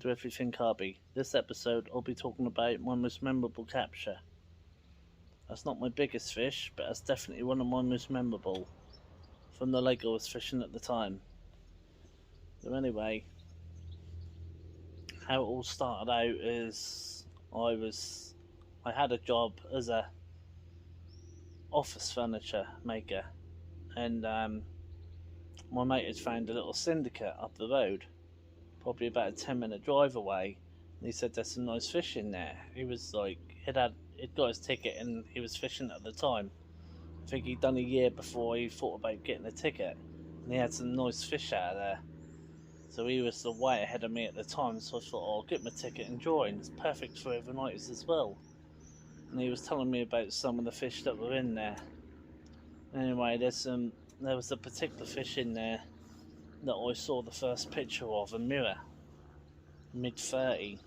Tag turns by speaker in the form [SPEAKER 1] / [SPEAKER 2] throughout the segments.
[SPEAKER 1] to Everything Carby. This episode I'll be talking about my most memorable capture. That's not my biggest fish, but that's definitely one of my most memorable from the lake I was fishing at the time. So anyway, how it all started out is I had a job as a office furniture maker, and my mate had found a little syndicate up the road, probably about a 10-minute drive away. And he said there's some nice fish in there. He was like, he'd got his ticket and he was fishing at the time. I think he'd done a year before he thought about getting a ticket, and he had some nice fish out of there. So he was way ahead of me at the time, so I thought, oh, I'll get my ticket and join. It's perfect for overnighters as well. And he was telling me about some of the fish that were in there. Anyway, there was a particular fish in there that I saw the first picture of, a mirror, mid 30.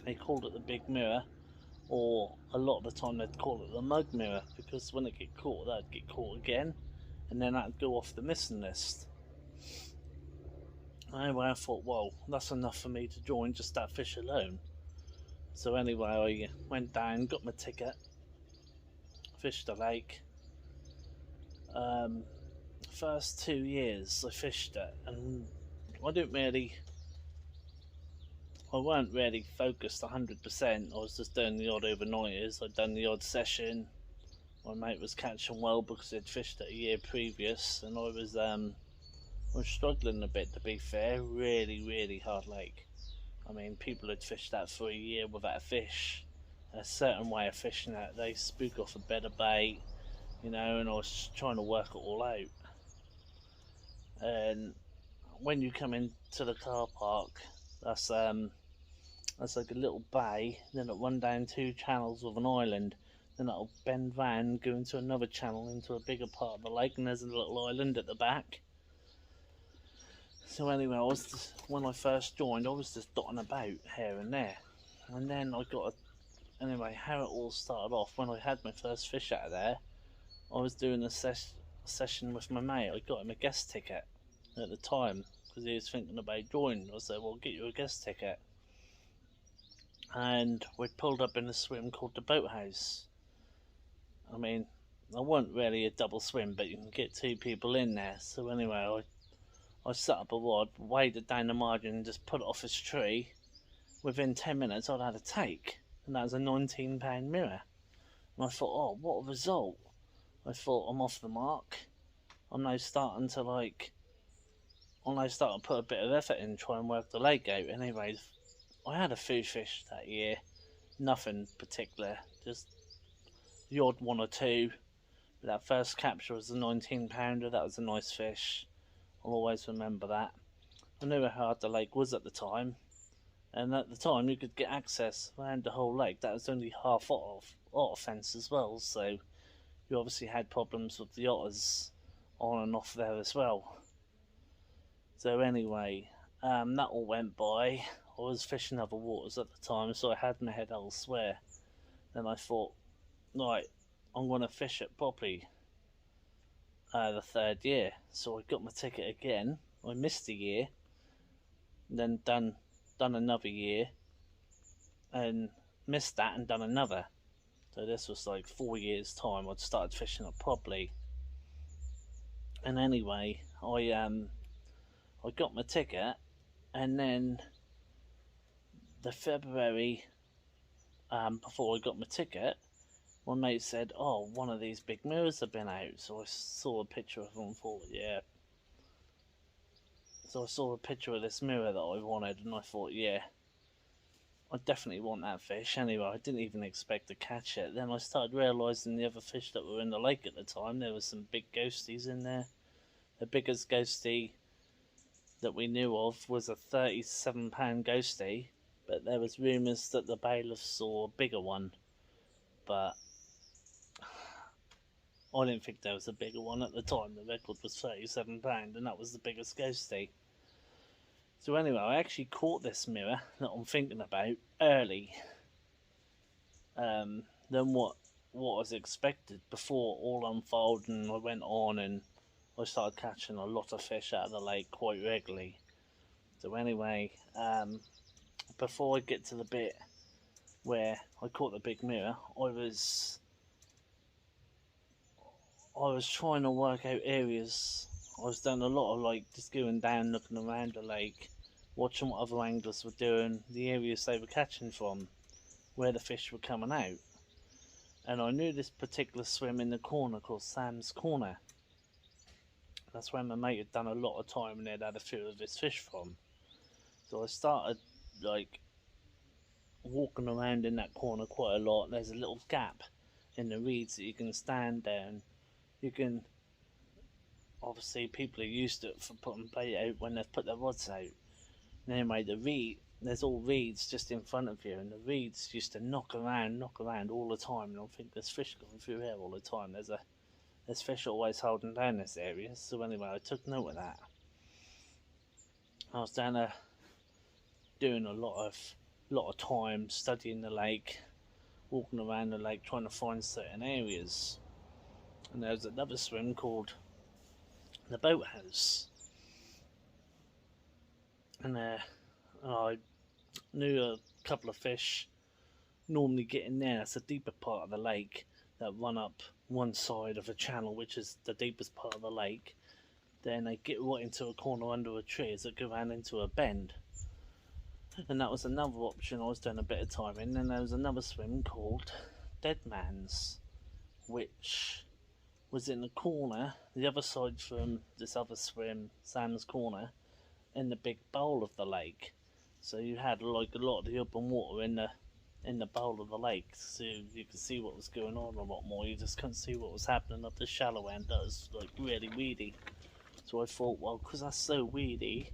[SPEAKER 1] They called it the big mirror, or a lot of the time they'd call it the mug mirror, because when it get caught, that'd get caught again, and then that'd go off the missing list. Anyway, I thought, well, that's enough for me to join just that fish alone. So anyway, I went down, got my ticket, fished the lake. First 2 years I fished it, and I weren't really focused 100%. I was just doing the odd overnighters. I'd done the odd session. My mate was catching well because he'd fished it a year previous, and I was struggling a bit, to be fair. Really, really hard lake. I mean, people had fished that for a year without a fish. A certain way of fishing it, they spook off a bed of bait, and I was trying to work it all out. And when you come into the car park, that's like a little bay, then it run down 2 channels with an island, then it'll bend round, go into another channel into a bigger part of the lake, and there's a little island at the back. So anyway, when I first joined, I was just dotting about here and there, and then anyway, how it all started off, when I had my first fish out of there, I was doing a session with my mate. I got him a guest ticket at the time, because he was thinking about joining. I said, well, I'll get you a guest ticket. And we pulled up in a swim called the Boathouse. I mean, I wasn't really a double swim, but you can get 2 people in there. So anyway, I set up a rod, weighed it down the margin, and just put it off his tree. Within 10 minutes, I'd had a take, and that was a £19 mirror. And I thought, oh, what a result! I thought, I'm off the mark. I'm now starting to put a bit of effort in, try and work the lake out. Anyway, I had a few fish that year, nothing particular, just the odd 1 or 2. But that first capture was a 19-pounder, that was a nice fish. I'll always remember that. I knew how hard the lake was at the time, and at the time you could get access around the whole lake. That was only half otter fence as well, so you obviously had problems with the otters on and off there as well. So anyway, that all went by. I was fishing other waters at the time, so I had my head elsewhere. Then I thought, right, I'm going to fish it properly the 3rd year. So I got my ticket again. I missed a year, then done another year, and missed that and done another. So this was like 4 years' time. I'd started fishing it properly. And anyway, I got my ticket, and then the February before I got my ticket, my mate said, oh, one of these big mirrors have been out. So I saw a picture of them and thought, yeah. So I saw a picture of this mirror that I wanted, and I thought, yeah, I definitely want that fish. Anyway, I didn't even expect to catch it. Then I started realising the other fish that were in the lake at the time. There was some big ghosties in there. The biggest ghostie that we knew of was a 37-pound ghostie, but there was rumours that the bailiff saw a bigger one, but I didn't think there was a bigger one at the time. The record was 37-pound, and that was the biggest ghostie. So anyway, I actually caught this mirror that I'm thinking about early than what was expected before all unfolded, and I went on and I started catching a lot of fish out of the lake quite regularly. So anyway, before I get to the bit where I caught the big mirror, I was trying to work out areas. I was doing a lot of like just going down, looking around the lake, watching what other anglers were doing, the areas they were catching from, where the fish were coming out. And I knew this particular swim in the corner called Sam's Corner. That's where my mate had done a lot of time and they'd had a few of his fish from. So I started like walking around in that corner quite a lot. There's a little gap in the reeds that you can stand down. You can, obviously people are used to it for putting bait out when they've put their rods out. And anyway, there's all reeds just in front of you, and the reeds used to knock around all the time. And I think there's fish going through here all the time. There's fish always holding down this area. So anyway, I took note of that. I was down there doing a lot of time studying the lake, walking around the lake, trying to find certain areas. And there was another swim called the Boathouse, and I knew a couple of fish normally get in there. It's a deeper part of the lake that run up one side of a channel, which is the deepest part of the lake. Then they get right into a corner under a tree as it goes around into a bend. And that was another option I was doing a bit of time in. And there was another swim called Dead Man's, which was in the corner, the other side from this other swim, Sam's Corner, in the big bowl of the lake. So you had like a lot of the open water in the bowl of the lake, so you could see what was going on a lot more. You just couldn't see what was happening up the shallow end. That was like really weedy. So I thought, well, because that's so weedy,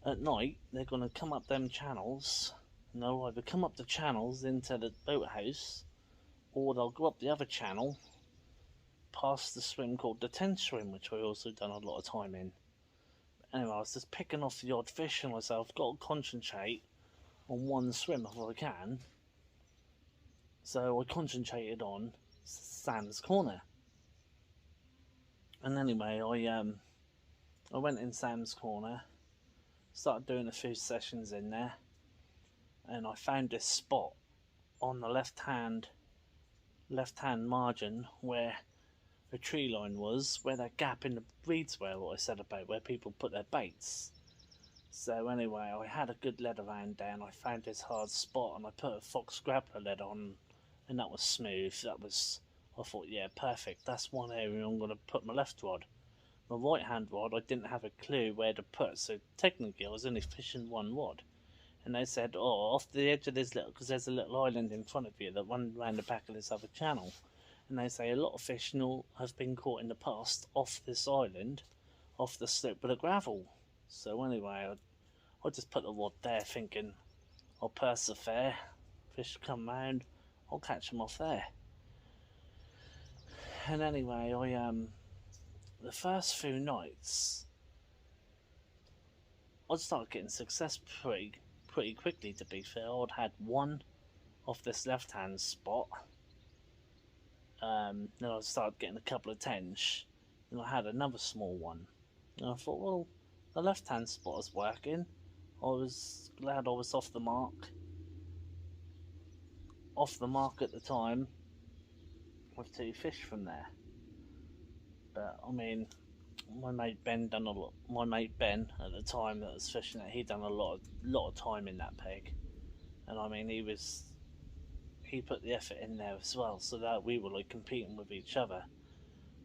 [SPEAKER 1] at night they're going to come up them channels, and they'll either come up the channels into the boathouse, or they'll go up the other channel past the swim called the 10 swim, which I also done a lot of time in. But anyway, I was just picking off the odd fish and myself, got to concentrate on one swim if I can. So I concentrated on Sam's Corner. And anyway, I went in Sam's Corner, started doing a few sessions in there, and I found this spot on the left hand margin where the tree line was, where that gap in the reeds were, what I said about where people put their baits. So anyway, I had a good lead around there and I found this hard spot and I put a Fox grappler lead on, and that was smooth. I thought, yeah, perfect, that's one area I'm going to put my left rod. My right hand rod I didn't have a clue where to put, so technically I was only fishing one rod. And they said, oh, off the edge of this little, because there's a little island in front of you that runs around the back of this other channel. And they say a lot of fish have been caught in the past off this island, off the slope of the gravel. So anyway, I just put the rod there thinking, I'll persevere, fish come round, I'll catch them off there. And anyway, the first few nights, I started getting success pretty quickly, to be fair. I'd had one off this left hand spot. Then I started getting a couple of tench. Then I had another small one. And I thought, well, the left hand spot is working. I was glad I was off the mark. Off the mark at the time with 2 fish from there. But I mean, my mate Ben at the time that was fishing it, he'd done a lot of time in that peg. And I mean, he put the effort in there as well, so that we were like competing with each other.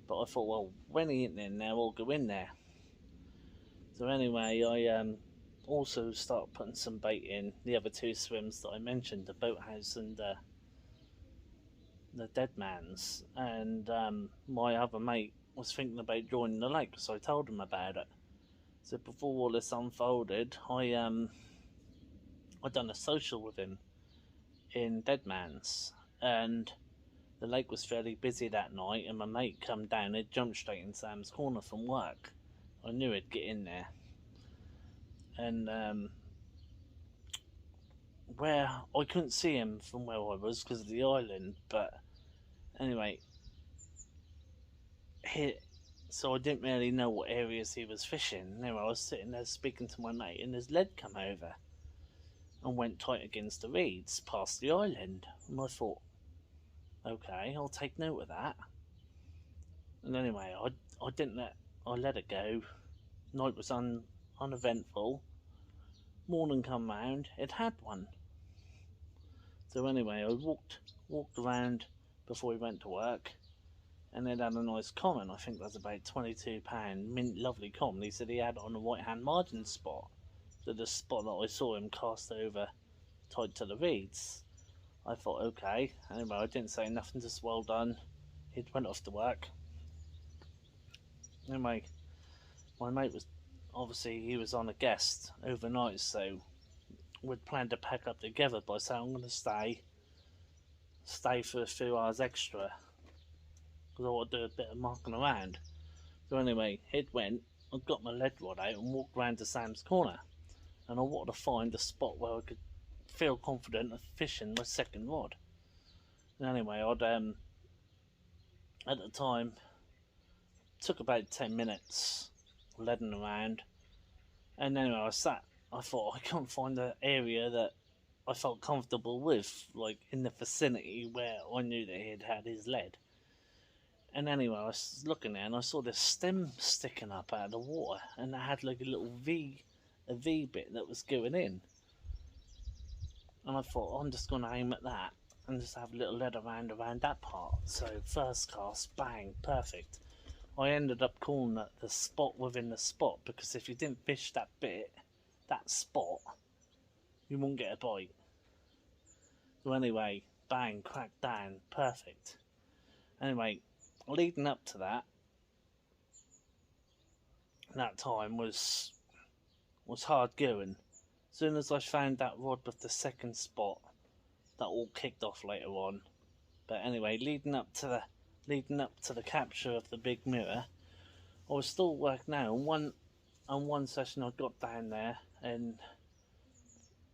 [SPEAKER 1] But I thought, well, when he ain't in there, I'll go in there. So anyway, I also started putting some bait in the other 2 swims that I mentioned, the Boathouse and the Dead Man's. And my other mate was thinking about joining the lake, so I told him about it. So before all this unfolded, I done a social with him in Dead Man's, and the lake was fairly busy that night, and my mate come down, he'd jumped straight in Sam's Corner from work. I knew he'd get in there. And where I couldn't see him from where I was because of the island, but anyway, so I didn't really know what areas he was fishing. Anyway, I was sitting there speaking to my mate, and his lead come over and went tight against the reeds past the island. And I thought, okay, I'll take note of that. And anyway, I didn't let I let it go. Night was uneventful. Morning come round, it had one. So anyway, I walked around before we went to work, and it had a nice comment. I think that was about £22, mint lovely comment. He said he had it on the right hand margin spot, so the spot that I saw him cast over tied to the reeds. I thought, okay. Anyway, I didn't say nothing, just well done. He went off to work. Anyway, my mate was obviously he was on a guest overnight, so we'd planned to pack up together by saying I'm going to stay for a few hours extra because I want to do a bit of marking around. So anyway, it went. I got my lead rod out and walked round to Sam's Corner, and I wanted to find a spot where I could feel confident of fishing my second rod. And anyway, I'd at the time took about 10 minutes leading around, and anyway I thought I couldn't find an area that I felt comfortable with, like in the vicinity where I knew that he had his lead. And anyway, I was looking there and I saw this stem sticking up out of the water, and it had like a little V bit that was going in. And I thought, I'm just going to aim at that and just have a little lead around that part. So first cast, bang, perfect. I ended up calling it the spot within the spot, because if you didn't fish that bit, that spot, you won't get a bite. So anyway, bang, crack down, perfect. Anyway, leading up to that time was hard going. As soon as I found that rod with the second spot, that all kicked off later on. But anyway, leading up to the capture of the big mirror, I was still working out. On one session I got down there and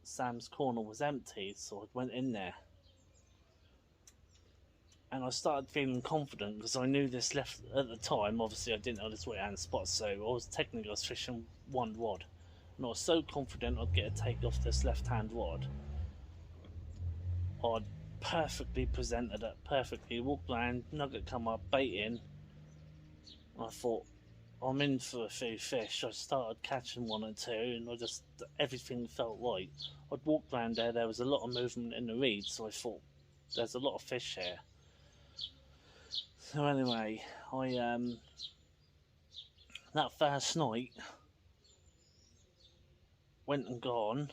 [SPEAKER 1] Sam's Corner was empty, so I went in there. And I started feeling confident because I knew this left at the time. Obviously, I didn't know this right hand spot, so I was fishing one rod, and I was so confident I'd get a take off this left hand rod. I'd perfectly presented it, perfectly walked around, nugget come up, bait in. And I thought, I'm in for a few fish. I started catching one or two, and everything felt right. I'd walked around there was a lot of movement in the reeds, so I thought, there's a lot of fish here. So anyway, that first night went and gone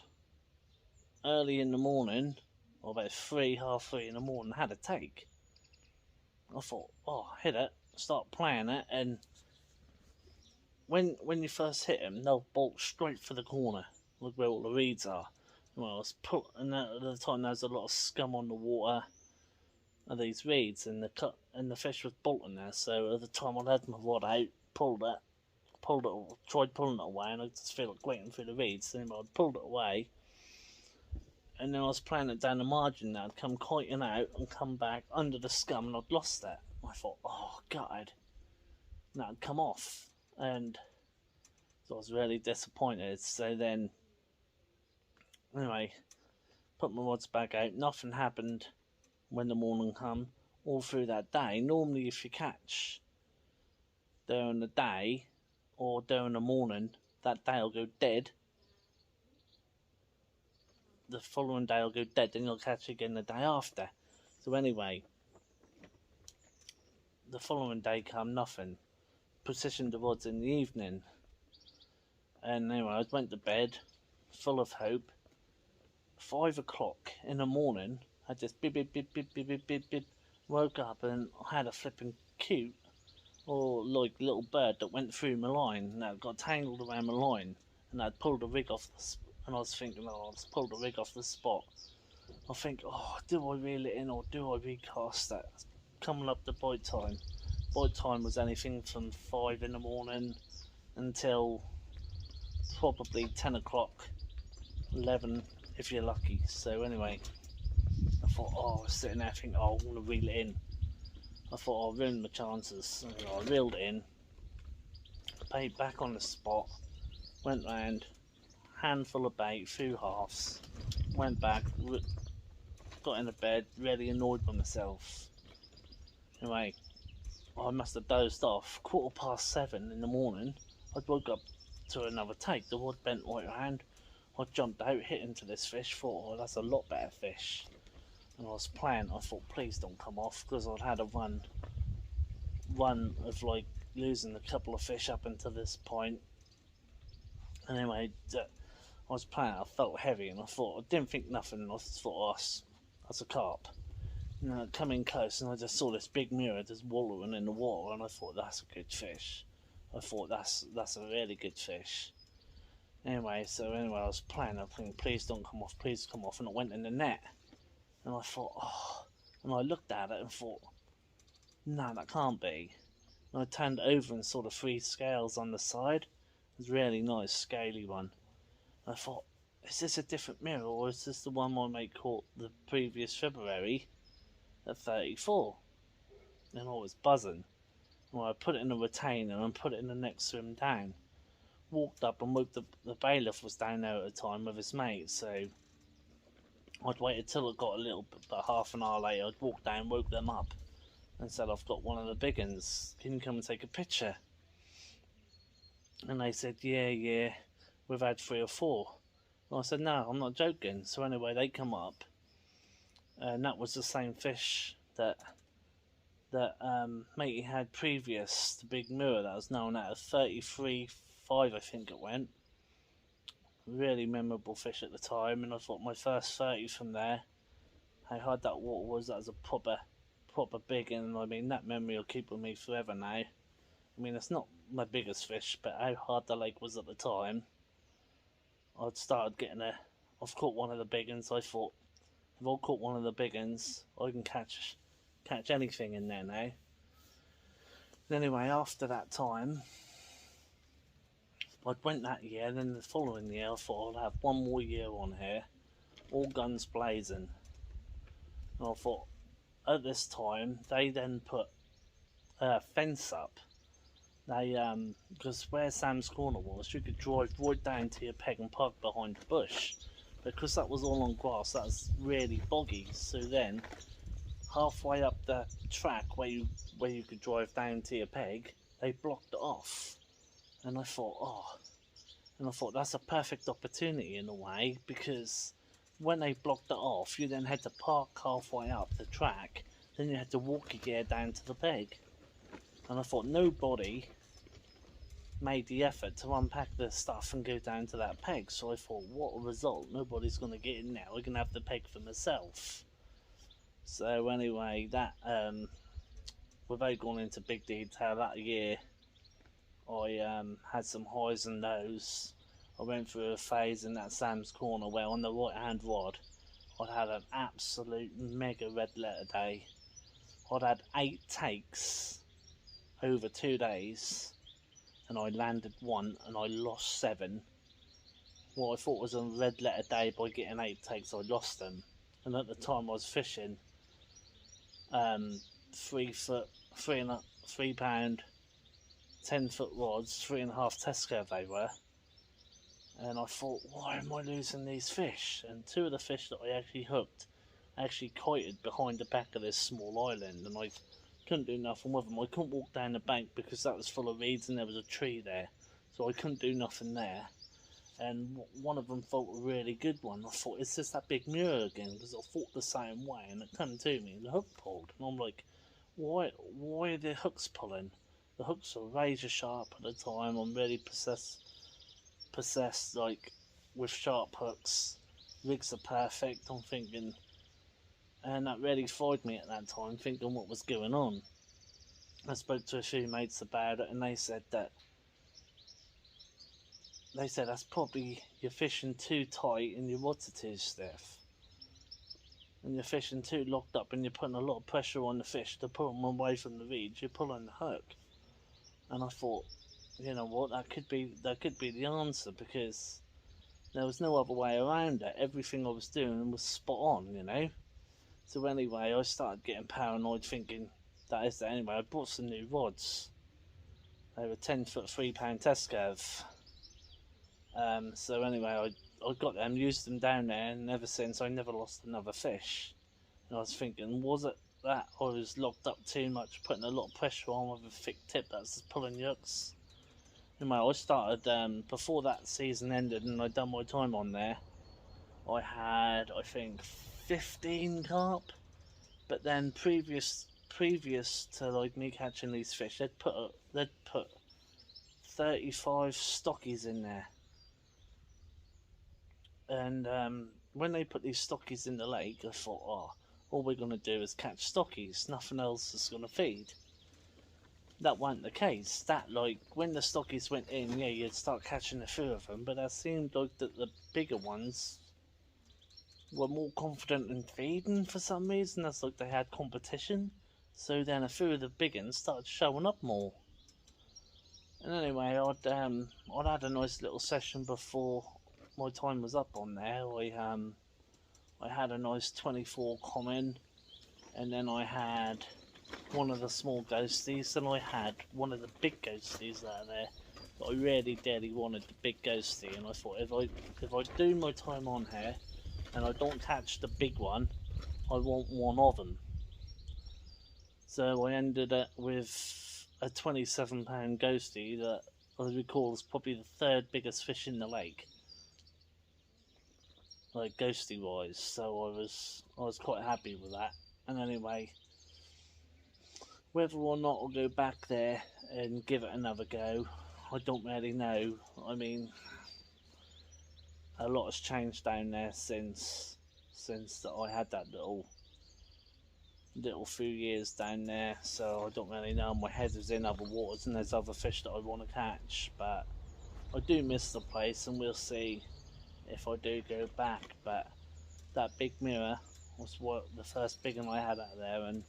[SPEAKER 1] early in the morning, or about half three in the morning, had a take. I thought, oh, hit it, start playing it, and when you first hit them, they'll bolt straight for the corner, look where all the reeds are. Well, at the time there was a lot of scum on the water of these reeds, and the fish was bolting there. So at the time I had my rod out, tried pulling it away, and I just feel like waiting through the reeds. Then I pulled it away, and then I was playing it down the margin. Now I'd come kiting out and come back under the scum, and I'd lost it. I thought, oh God, and that'd come off, and so I was really disappointed. So then, anyway, put my rods back out. Nothing happened when the morning come all through that day. Normally if you catch during the day or during the morning, that day will go dead. The following day will go dead, then you'll catch again the day after. So anyway, the following day come nothing. Positioned the rods in the evening, and anyway I went to bed full of hope. 5 o'clock in the morning, I just bip bip bip bip bip bip bip bip, woke up and I had a flipping cute or like little bird that went through my line, and that got tangled around my line, and I'd pulled the rig off and I was thinking, oh, I've pulled the rig off the spot. I think, oh, do I reel it in or do I recast that? Coming up to bite time. Bite time was anything from 5 in the morning until probably 10 o'clock, 11 if you're lucky. So anyway, I thought, oh, I was sitting there thinking, oh, I want to reel it in. I thought I'll ruin my chances. I reeled it in, bait back on the spot, went round, handful of bait, few halves, went back, got into bed, really annoyed with myself. Anyway, I must have dozed off. 7:15 in the morning, I woke up to another take. The rod bent right around. I jumped out, hit into this fish, thought, oh, that's a lot better fish. And I was playing, I thought, please don't come off, because I'd had a run of like losing a couple of fish up until this point. Anyway, I was playing, I felt heavy, and I thought, I didn't think nothing, and I thought, oh, that's a carp. And I come in close, and I just saw this big mirror just wallowing in the water, and I thought, that's a good fish. I thought, that's a really good fish. Anyway, I was playing, I think, please don't come off, please come off, and it went in the net. And I thought, oh, and I looked at it and thought, no, that can't be. And I turned over and saw the 3 scales on the side. It was a really nice, scaly one. And I thought, is this a different mirror, or is this the one my mate caught the previous February at 34? And I was buzzing. Well, I put it in a retainer and put it in the next swim down. Walked up and woke the bailiff was down there at the time with his mate, so I'd waited till it got a little bit, about half an hour later. I'd walked down, woke them up, and said, I've got one of the big uns. Can you come and take a picture? And they said, yeah, we've had 3 or 4. And I said, no, I'm not joking. So anyway, they come up, and that was the same fish that matey had previous, the big mirror that was known at a 33.5, I think it went. Really memorable fish at the time, and I thought my first 30 from there, how hard that water was, that was a proper big, and I mean, that memory will keep with me forever now. I mean, it's not my biggest fish, but how hard the lake was at the time. I've caught one of the big uns. I thought, if I caught one of the big uns, I can catch anything in there now. And anyway, after that time, I went that year, and then the following year I thought I'd have one more year on here, all guns blazing. And I thought, at this time, they then put a fence up. They, because where Sam's Corner was, you could drive right down to your peg and park behind the bush. Because that was all on grass, that was really boggy. So then, halfway up the track where you could drive down to your peg, they blocked it off. And I thought, that's a perfect opportunity in a way, because when they blocked it off, you then had to park halfway up the track, then you had to walk your gear down to the peg. And I thought, nobody made the effort to unpack the stuff and go down to that peg. So I thought, what a result, nobody's going to get in now, I can have the peg for myself. So anyway, that, without going into big detail, that year I had some highs and lows. I went through a phase in that Sam's Corner where on the right hand rod I'd had an absolute mega red letter day. I'd had 8 takes over 2 days, and I landed 1 and I lost 7. What I thought was a red letter day, by getting 8 takes I lost them. And at the time I was fishing 3 pound 10-foot rods, 3.5 Tesco they were, and I thought, why am I losing these fish? And 2 of the fish that I actually hooked actually kited behind the back of this small island, and I couldn't do nothing with them. I couldn't walk down the bank because that was full of reeds and there was a tree there, so I couldn't do nothing there. And one of them felt a really good one. I thought, it's just that big mirror again, because I thought the same way, and it came to me and the hook pulled, and I'm like, why are the hooks pulling? The hooks were razor sharp at the time. I'm really possessed like with sharp hooks. Rigs are perfect, I'm thinking, and that really frightened me at that time, thinking what was going on. I spoke to a few mates about it, and they said that's probably you're fishing too tight and your rods are too stiff. And you're fishing too locked up, and you're putting a lot of pressure on the fish to pull them away from the reeds. You're pulling the hook. And I thought, you know what, that could be the answer, because there was no other way around it. Everything I was doing was spot on, you know. So anyway, I started getting paranoid, thinking that is it. Anyway, I bought some new rods, They were 10-foot £3 Tescav. So anyway, I got them, used them down there, and ever since I never lost another fish. And I was thinking, was it that I was locked up too much, putting a lot of pressure on with a thick tip that's just pulling yucks? Anyway, I started, before that season ended and I'd done my time on there, I had, I think, 15 carp. But then previous to like me catching these fish, they'd put 35 stockies in there. And when they put these stockies in the lake, I thought, oh, all we're going to do is catch stockies, nothing else is going to feed. That wasn't the case. That, like, when the stockies went in, yeah, you'd start catching a few of them, but it seemed like that the bigger ones were more confident in feeding for some reason. That's like they had competition. So then a few of the big ones started showing up more. And anyway, I'd had a nice little session before my time was up on there. I had a nice 24 common, and then I had one of the small ghosties, and I had one of the big ghosties out there. But I really dearly wanted the big ghostie, and I thought if I do my time on here and I don't catch the big one, I want one of them. So I ended up with a 27-pound ghostie that I recall is probably the third biggest fish in the lake, like ghostie wise. So I was quite happy with that. And anyway, whether or not I'll go back there and give it another go, I don't really know. I mean, a lot has changed down there since I had that little few years down there, so I don't really know. My head is in other waters and there's other fish that I want to catch, but I do miss the place, and we'll see if I do go back. But that big mirror was the first big one I had out there, and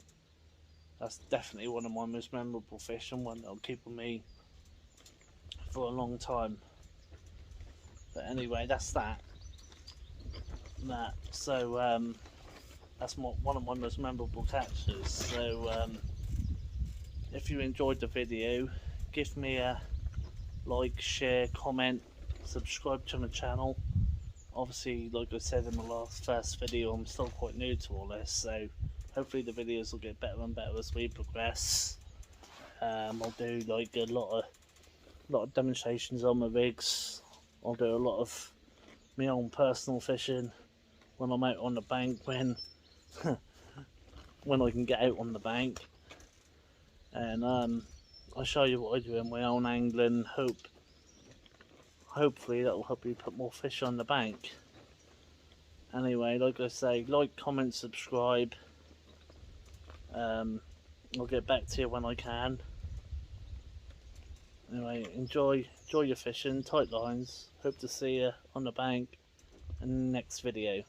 [SPEAKER 1] that's definitely one of my most memorable fish, and one that'll keep with me for a long time. But anyway, that's that. So that's one of my most memorable catches. So if you enjoyed the video, give me a like, share, comment, subscribe to my channel. Obviously, like I said in the first video, I'm still quite new to all this, so hopefully the videos will get better and better as we progress. I'll do like a lot of demonstrations on my rigs. I'll do a lot of my own personal fishing when I'm out on the bank, when I can get out on the bank, and I'll show you what I do in my own angling. Hopefully that'll help you put more fish on the bank. Anyway, like I say, like, comment, subscribe. I'll get back to you when I can. Anyway, enjoy your fishing, tight lines. Hope to see you on the bank in the next video.